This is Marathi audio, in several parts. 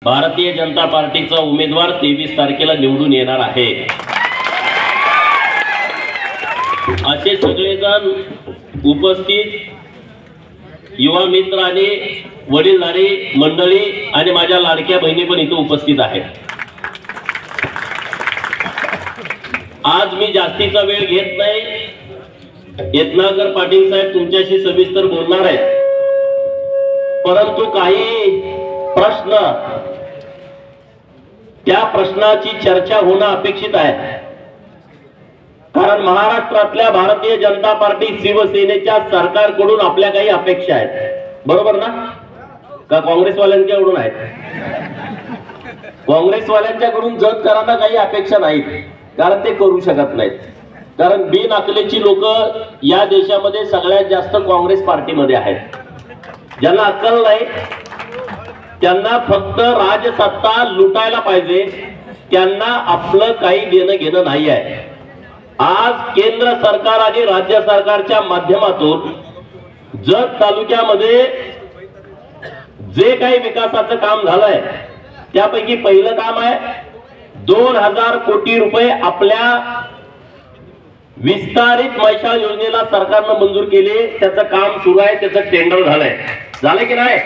भारतीय जनता पार्टीचा उमेदवार 23 तारखेला निवडून येणार आहे। असे सगळेजण उपस्थित युवा मित्र आणि वडीलधारी मंडळी आणि माझ्या लाडक्या बहिणी पण इथे उपस्थित आहेत। आज मी जास्तीचा वेळ घेत नाही। यत्नागर पाटील साहेब तुमच्याशी सविस्तर बोलणार आहेत, परंतु काही प्रश्न, त्या प्रश्नाची चर्चा होणं अपेक्षित आहे। कारण महाराष्ट्रातल्या भारतीय जनता पार्टी शिवसेनेच्या सरकारकडून आपल्या काही अपेक्षा आहेत, बरोबर ना? का काँग्रेसवाल्यांच्याकडून आहेत? काँग्रेसवाल्यांच्याकडून जतकरांना काही अपेक्षा नाहीत, कारण ते करू शकत नाहीत। कारण बिनअकलेची लोक या देशामध्ये सगळ्यात जास्त काँग्रेस पार्टीमध्ये आहेत। ज्यांना अक्कल नाही, त्यांना फक्त राजसत्ता लुटायला पाहिजे, त्यांना आपलं काही देणं घेणं नाही आहे। आज केंद्र सरकार आणि राज्य सरकारच्या माध्यमातून जत तालुक्यामध्ये जे काही विकासाचं काम झालंय त्यापैकी पहिलं काम आहे 2000 कोटी रुपये आपल्या विस्तारित मैशाळ योजनेला सरकारनं मंजूर केले। त्याचं काम सुरू आहे, त्याचं टेंडर झालंय, झालं की नाही?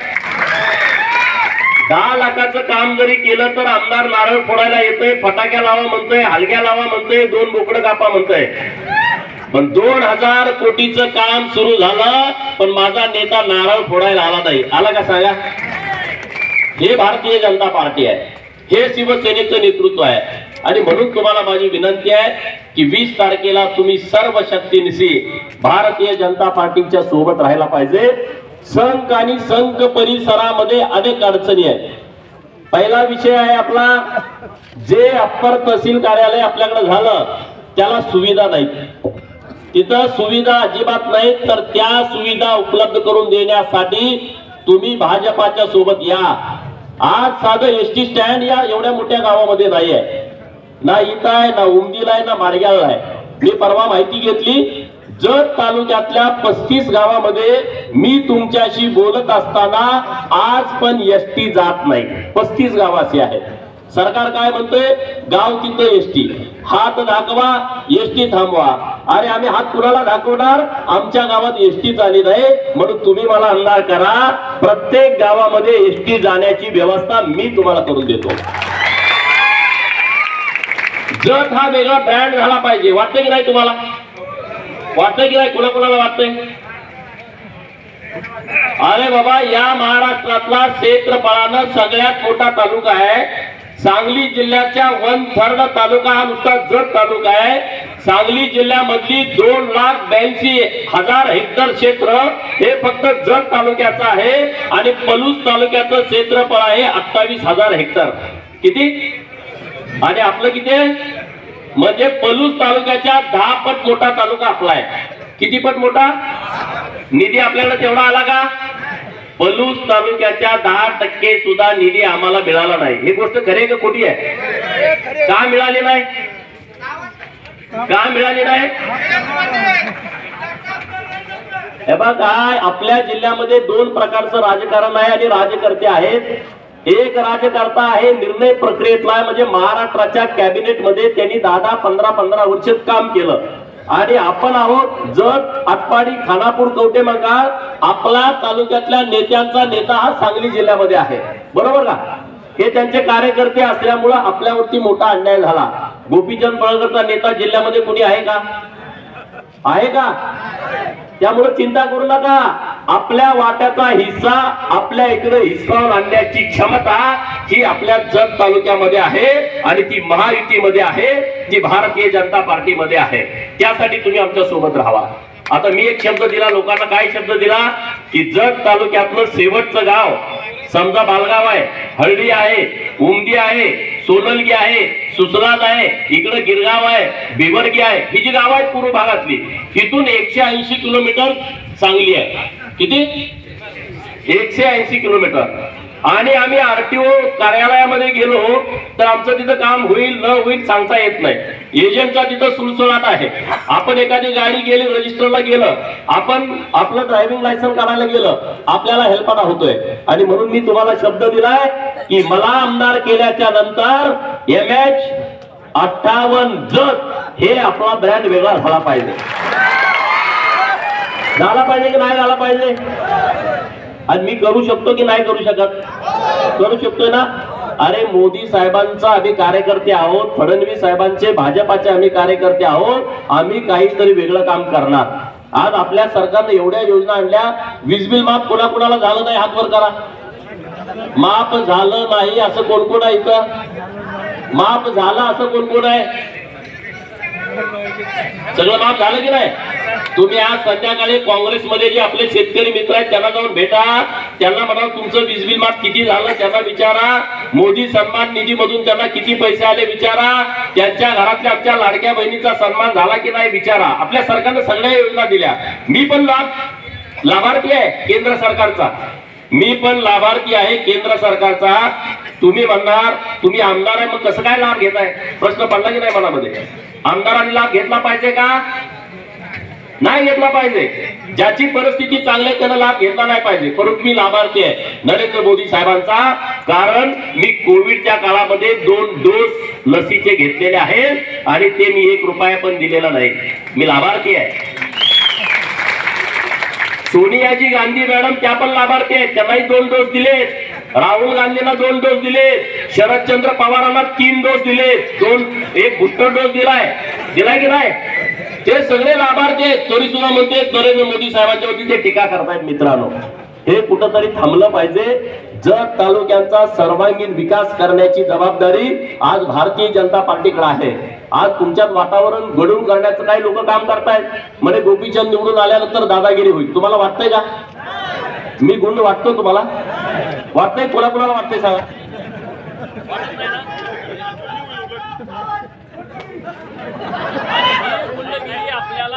10 लाखाचं काम जरी केलं तर आमदार नारळ फोडायला येतोय, फटाक्या लावा म्हणतोय, हलग्या लावा म्हणतोय, 2 बोकडं कापा म्हणतोय। पण 2000 कोटीचं काम सुरू झालं, पण माझा नेता नारळ फोडायला आला नाही। आला का सांगा? हे भारतीय जनता पार्टी आहे, हे शिवसेनेचं नेतृत्व आहे। आणि म्हणून तुम्हाला माझी विनंती आहे की 20 तारखेला तुम्ही सर्व शक्तीनिशी भारतीय जनता पार्टीच्या सोबत राहायला पाहिजे। संघ आणि संघ परिसरामध्ये अनेक अडचणी आहेत। पहिला विषय आहे आपला, जे अप्पर तहसील कार्यालय आपल्याकडे झालं त्याला सुविधा नाही, तिथं सुविधा अजिबात नाही। तर त्या सुविधा उपलब्ध करून देण्यासाठी तुम्ही भाजपाच्या सोबत या। आज साधं एसटी स्टँड या एवढ्या मोठ्या गावामध्ये नाही आहे, ना इथं आहे, ना उमदीला आहे, ना माडग्याला आहे। मी परवा माहिती घेतली, जत तालुक्यातल्या 35 गावामध्ये मी तुमच्याशी बोलत असताना आज पण एसटी जात नाही। 35 गावाचे आहेत। सरकार काय म्हणतोय? गाव तिथं एसटी, हात दाखवा एसटी थांबवा। अरे आम्ही हात कुणाला दाखवणार? आमच्या गावात एसटी चालली नाही, म्हणून तुम्ही मला अंधार करा, प्रत्येक गावामध्ये एसटी जाण्याची व्यवस्था मी तुम्हाला करून देतो। जत हा वेगळा ब्रँड झाला पाहिजे, वाटतंय की नाही तुम्हाला? वाटतंय की नाही? कोणाकोणाला वाटतंय? अरे बाबा, या महाराष्ट्रातला क्षेत्रफळानं सगळ्यात मोठा तालुका आहे। सांगली जिल्ह्याच्या 1/3 तालुका हा नुसता जत तालुका आहे। सांगली जिल्ह्यामधली 2,82,000 हेक्टर क्षेत्र हे फक्त जत तालुक्याचं आहे। आणि पलूस तालुक्याचं क्षेत्रफळ आहे 28,000 हेक्टर। किती? आणि आपलं किती आहे? म्हणजे पलूस तालुक्याच्या 10 पट मोठा तालुका आपला आहे। किती पट मोठा? निधी आपल्याला तेवढा आला का? पलूस तालुक्याच्या 10% सुद्धा निधी आम्हाला मिळाला नाही। ही गोष्ट खरी का खोटी आहे? का मिळाली नाही? का मिळाली नाही? हे बघा, काय आपल्या जिल्ह्यामध्ये 2 प्रकारचं राजकारण आहे आणि राजकर्ते आहेत। एक राजकर्ता आहे निर्णय प्रक्रियेतला, म्हणजे महाराष्ट्राच्या कॅबिनेट मध्ये त्यांनी 10, 15 वर्ष काम केलं। आणि आपण आहोत जत, आटपाडी, खानापूर, कवठेमहांकाळ। आपला तालुक्यातल्या नेत्यांचा नेता हा सांगली जिल्ह्यामध्ये आहे, बरोबर का? हे त्यांचे कार्यकर्ते असल्यामुळे आपल्यावरती मोठा अन्याय झाला। गोपीचंद पळकरचा नेता जिल्ह्यामध्ये कोणी आहे का? आहे का? त्यामुळे चिंता करू नका, आपल्या वाट्याचा हिस्सा आपल्या इकडे हिसकावून आणण्याची क्षमता ही आपल्या जत तालुक्यामध्ये आहे आणि ती महायुतीमध्ये आहे, जी भारतीय जनता पार्टीमध्ये आहे। त्यासाठी तुम्ही आमच्या सोबत राहावा। आता मी एक शब्द दिला लोकांना, काय शब्द दिला? की जत तालुक्यातलं शेवटचं गाव समजा बालगाव आहे, हळदी आहे, उमदी आहे, सोनलगी आहे, सुसलाद आहे, इकडे गिरगाव आहे, बिबरगी आहे, ही जी गाव आहेत पूर्व भागातली, तिथून 180 किलोमीटर सांगली आहे। किती? 180 किलोमीटर। आणि आम्ही आरटीओ कार्यालयामध्ये गेलो तर आमचं तिथं काम होईल न होईल सांगता येत नाही। एजंटचा तिथं सुळसुळाट आहे. आपण एखादी गाडी गेली रजिस्टरला गेलं, आपण आपलं ड्रायव्हिंग लायसन्स काढायला गेलं, आपल्याला हेलपाटा होतोय. आणि म्हणून मी तुम्हाला शब्द दिलाय की मला आमदार केल्याच्या नंतर MH58 जत हे आपला ब्रँड वेगळा झाला पाहिजे. झाला पाहिजे की नाही झाला पाहिजे? आणि मी करू शकतो की नाही करू शकत? करू शकतोय ना. अरे मोदी साहेबांचा आम्ही कार्यकर्ते आहोत, फडणवीस साहेबांचे भाजपाचे आम्ही कार्यकर्ते आहोत. आम्ही काहीतरी वेगळं काम करणार. आज आपल्या सरकारने एवढ्या योजना आणल्या. वीज बिल माफ कोणाकोणाला झालं नाही हात वर करा. माफ झालं नाही असं कोण कोण आहे इथं? माफ झालं असं कोण कोण आहे? सगळं माफ झालं की नाही? तुम्ही आज संध्याकाळी काँग्रेसमध्ये जे आपले शेतकरी मित्र आहेत त्यांना जाऊन भेटा. त्यांना म्हणा तुमचं वीज बिल माफ किती झालं त्यांना विचारा. मोदी सन्मान निधी मधून त्यांना किती पैसे आले विचारा. त्यांच्या घरातल्या आमच्या लाडक्या बहिणीचा सन्मान झाला की नाही विचारा. आपल्या सरकारने सगळ्या योजना दिल्या. मी पण लाभार्थी आहे केंद्र सरकारचा. मी पण लाभार्थी आहे केंद्र सरकारचा. तुम्ही म्हणणार तुम्ही आमदार आहे मग कसं काय लाभ घेताय? प्रश्न पडला की नाही मनामध्ये? आमदारांनी लाभ घेतला पाहिजे का? नाही घेतला पाहिजे. ज्याची परिस्थिती चांगली आहे त्याला लाभ घेतला नाही पाहिजे. परंतु मी लाभार्थी आहे नरेंद्र मोदी साहेबांचा. कारण मी कोविडच्या काळामध्ये 2 डोस लसीचे घेतलेले आहेत आणि ते मी 1 रुपया पण दिलेला नाही. मी लाभार्थी आहे. सोनियाजी गांधी मॅडम त्या पण लाभार्थी आहेत. त्यांनाही 2 डोस दिलेत. राहुल गांधींना 2 डोस दिले. शरदचंद्र पवारांना 3 डोस दिले. 1 बूस्टर डोस दिलाय की नाही? ते सगळे लाभार्थी आहेत. तरी सुद्धा म्हणते नरेंद्र मोदी साहेबांच्या वरती ते टीका करतायत. मित्रांनो हे कुठंतरी थांबलं पाहिजे. जत तालुक्यांचा सर्वांगीण विकास करण्याची जबाबदारी आज भारतीय जनता पार्टीकडे आहे. आज तुमच्यात वातावरण घडवून करण्याचं काही लोक काम करतायत. म्हणे गोपीचंद निवडून आल्यानंतर दादागिरी होईल. तुम्हाला वाटतंय का? मी गुंड वाटतो तुम्हाला? वाटतंय? कोणाकोणाला वाटतंय सांगा? आपल्याला